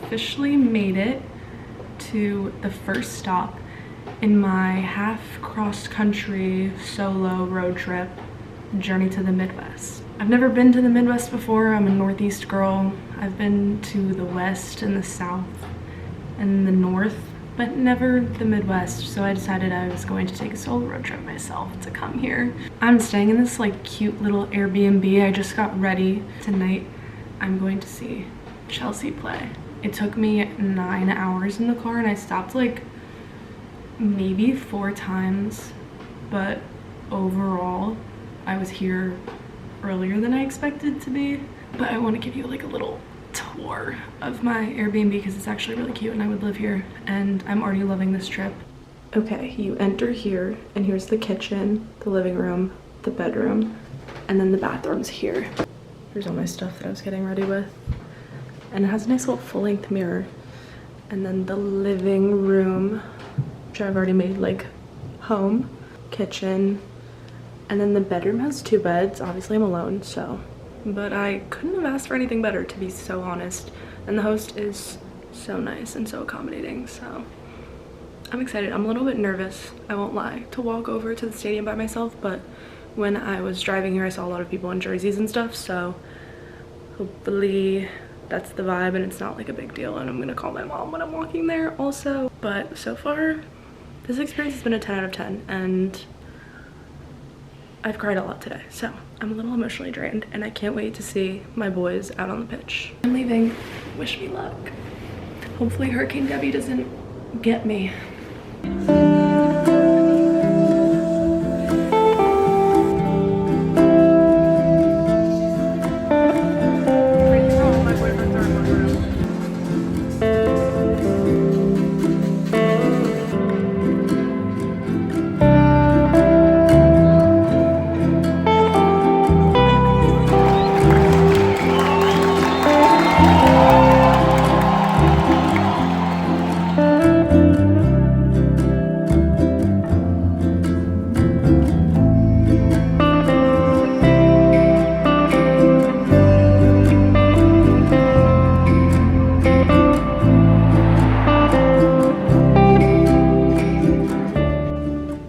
officially made it to the first stop in my half cross-country solo road trip journey to the Midwest. I've never been to the Midwest before. I'm a Northeast girl. I've been to the West and the South and the North, but never the Midwest, so I decided I was going to take a solo road trip myself to come here. I'm staying in this like cute little Airbnb. I just got ready. Tonight I'm going to see Chelsea play. It took me 9 hours in the car and I stopped like maybe 4 times, but overall I was here earlier than I expected to be. But I want to give you like a little tour of my Airbnb because it's actually really cute and I would live here, and I'm already loving this trip. Okay, you enter here and here's the kitchen, the living room, the bedroom, and then the bathroom's here. Here's all my stuff that I was getting ready with, and it has a nice little full-length mirror. And then the living room, which I've already made like home, kitchen, and then the bedroom has 2 beds. Obviously I'm alone, so, but I couldn't have asked for anything better, to be so honest. And the host is so nice and so accommodating, so I'm excited. I'm a little bit nervous, I won't lie, to walk over to the stadium by myself, but when I was driving here I saw a lot of people in jerseys and stuff, so hopefully that's the vibe and it's not like a big deal, and I'm gonna call my mom when I'm walking there also. But so far this experience has been a 10 out of 10 and I've cried a lot today, so I'm a little emotionally drained and I can't wait to see my boys out on the pitch. I'm leaving. Wish me luck. Hopefully Hurricane Debbie doesn't get me.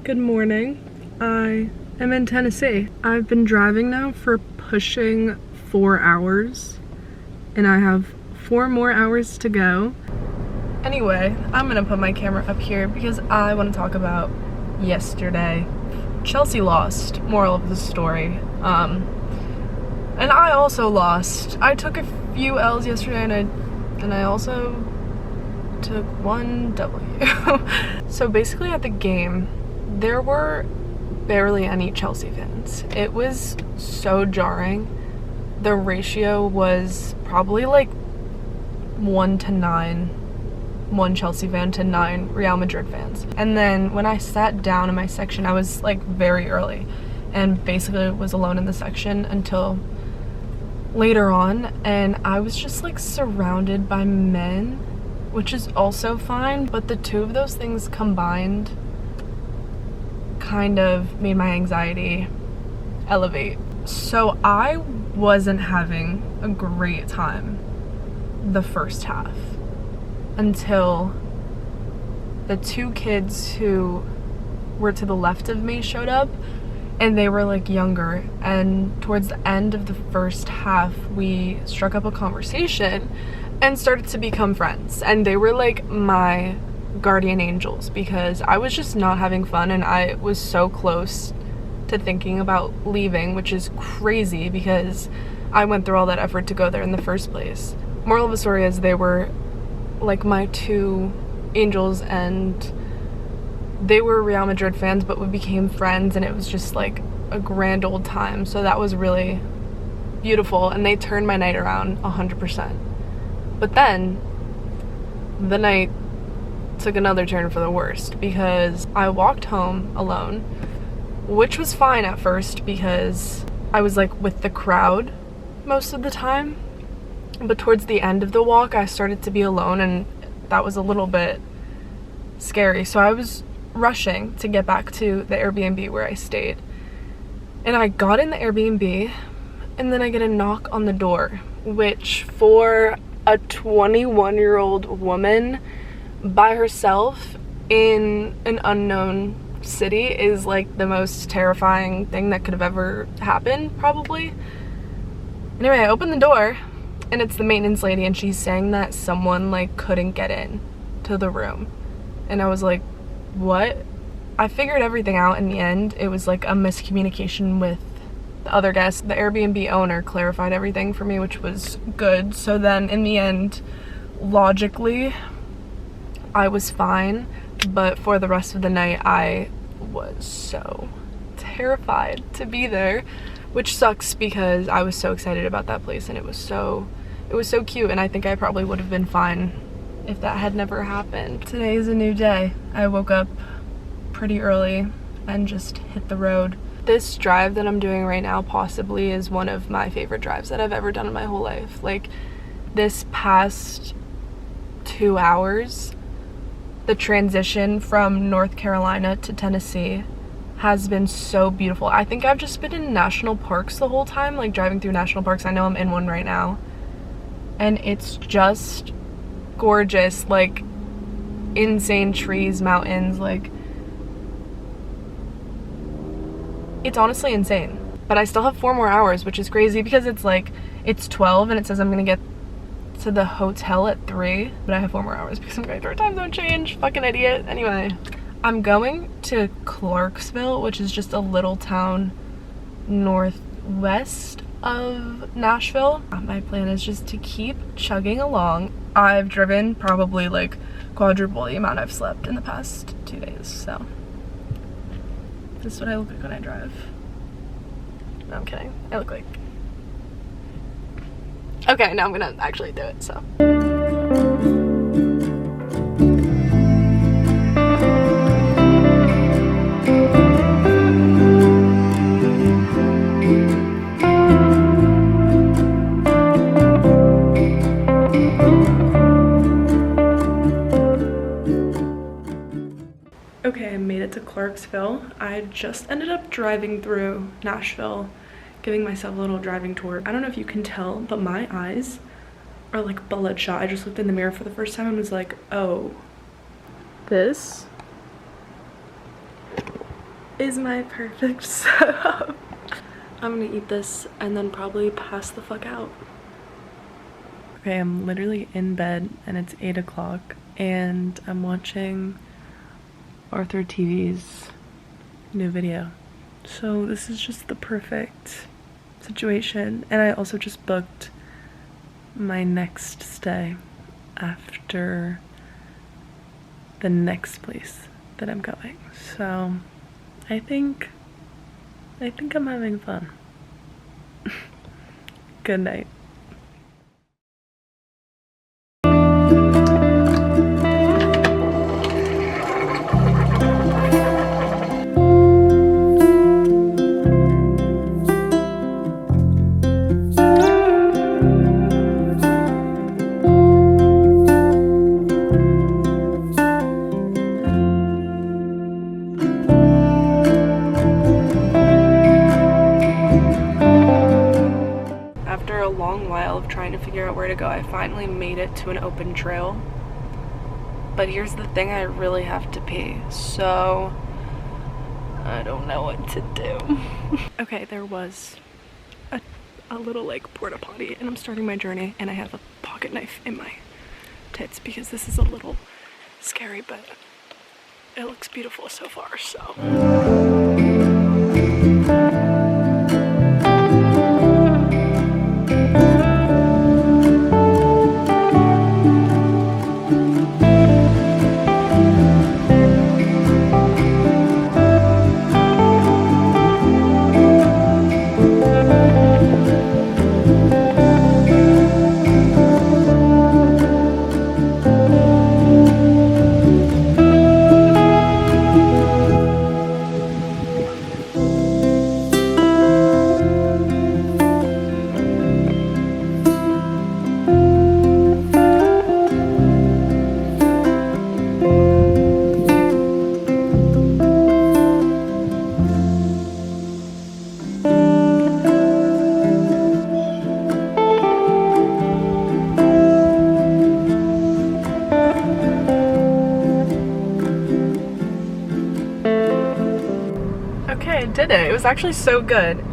Good morning. I am in Tennessee. I've been driving now for pushing 4 hours and I have 4 more hours to go. Anyway, I'm gonna put my camera up here because I want to talk about yesterday. Chelsea lost, moral of the story. And I also lost. I took a few L's yesterday and I also took 1 W. So basically at the game, there were barely any Chelsea fans. It was so jarring. The ratio was probably like 1 to 9, 1 Chelsea fan to 9 Real Madrid fans. And then when I sat down in my section, I was like very early and basically was alone in the section until later on, and I was just like surrounded by men, which is also fine, but the 2 of those things combined kind of made my anxiety elevate. So I wasn't having a great time the first half until the 2 kids who were to the left of me showed up, and they were like younger, and towards the end of the first half we struck up a conversation and started to become friends, and they were like my guardian angels because I was just not having fun and I was so close to thinking about leaving, which is crazy because I went through all that effort to go there in the first place. Moral of the story is they were like my 2 angels and they were Real Madrid fans, but we became friends and it was just like a grand old time. So that was really beautiful and they turned my night around 100%. But then the night took another turn for the worst because I walked home alone, which was fine at first because I was like with the crowd most of the time, but towards the end of the walk I started to be alone and that was a little bit scary. So I was rushing to get back to the Airbnb where I stayed, and I got in the Airbnb and then I get a knock on the door, which for a 21-year-old woman by herself in an unknown city is like the most terrifying thing that could have ever happened, probably. Anyway, I opened the door and it's the maintenance lady, and she's saying that someone like couldn't get in to the room. And I was like, what? I figured everything out in the end. It was like a miscommunication with the other guest. The Airbnb owner clarified everything for me, which was good. So then in the end, logically, I was fine. But for the rest of the night, I was so terrified to be there, which sucks because I was so excited about that place and it was so cute, and I think I probably would have been fine if that had never happened. Today is a new day. I woke up pretty early and just hit the road. This drive that I'm doing right now possibly is one of my favorite drives that I've ever done in my whole life. Like, this past 2 hours, the transition from North Carolina to Tennessee has been so beautiful. I think I've just been in national parks the whole time, like driving through national parks. I know I'm in one right now. And it's just gorgeous, like insane trees, mountains, like it's honestly insane. But I still have 4 more hours, which is crazy because it's like, it's 12 and it says I'm gonna get to the hotel at 3, but I have 4 more hours because I'm going through a time zone change. Fucking idiot. Anyway, I'm going to Clarksville, which is just a little town northwest of Nashville. My plan is just to keep chugging along. I've driven probably like quadruple the amount I've slept in the past 2 days, so this is what I look like when I drive. No, I'm kidding. I look like... Okay, now I'm gonna actually do it, so. Okay, I made it to Clarksville. I just ended up driving through Nashville, giving myself a little driving tour. I don't know if you can tell, but my eyes are like bloodshot. I just looked in the mirror for the first time and was like, oh, this is my perfect setup. I'm gonna eat this and then probably pass the fuck out. Okay, I'm literally in bed and it's 8 o'clock and I'm watching Arthur TV's new video. So this is just the perfect situation, and I also just booked my next stay after the next place that I'm going. So I think I'm having fun. Good night. Trying to figure out where to go, I finally made it to an open trail. But here's the thing, I really have to pee, so I don't know what to do. Okay, there was a little like porta potty and I'm starting my journey and I have a pocket knife in my tits because this is a little scary, but it looks beautiful so far, so. was actually so good.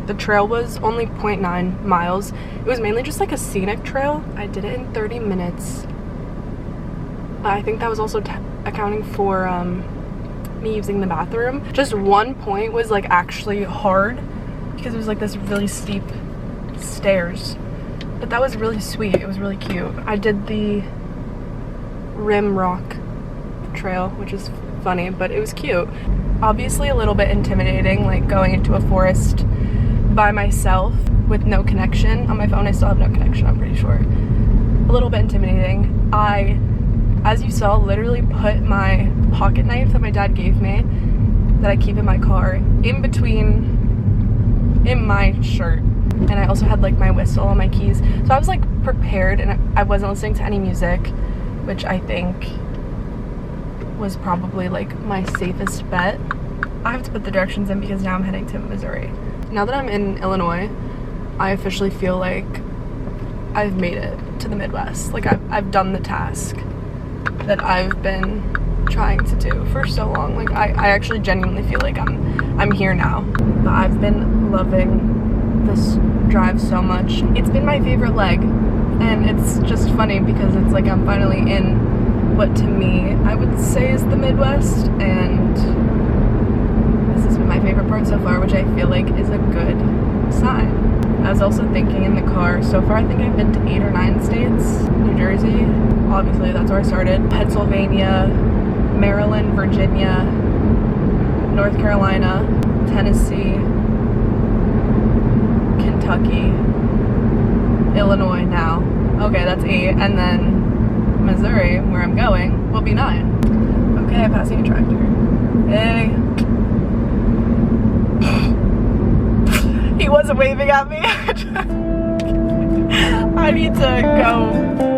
The trail was only 0.9 miles. It was mainly just like a scenic trail. I did it in 30 minutes. I think that was also accounting for me using the bathroom. Just one point was like actually hard because it was like this really steep stairs. But that was really sweet. It was really cute. I did the Rim Rock trail, which is funny, but it was cute. Obviously a little bit intimidating, like going into a forest by myself with no connection. On my phone I still have no connection, I'm pretty sure. A little bit intimidating. I, as you saw, literally put my pocket knife that my dad gave me, that I keep in my car, in my shirt. And I also had like my whistle on my keys. So I was like prepared, and I wasn't listening to any music, which I think was probably like my safest bet. I have to put the directions in because now I'm heading to Missouri. Now that I'm in Illinois, I officially feel like I've made it to the Midwest. Like I've done the task that I've been trying to do for so long. Like I actually genuinely feel like I'm here now. But I've been loving this drive so much. It's been my favorite leg, and it's just funny because it's like I'm finally in what to me I would say is the Midwest, and this has been my favorite part so far, which I feel like is a good sign. I was also thinking in the car, so far I think I've been to 8 or 9 states. New Jersey, obviously that's where I started. Pennsylvania, Maryland, Virginia, North Carolina, Tennessee, Kentucky, Illinois now. Okay, that's 8. And then Missouri, where I'm going, will be 9. Okay, I'm passing a tractor. Hey. He wasn't waving at me. I need to go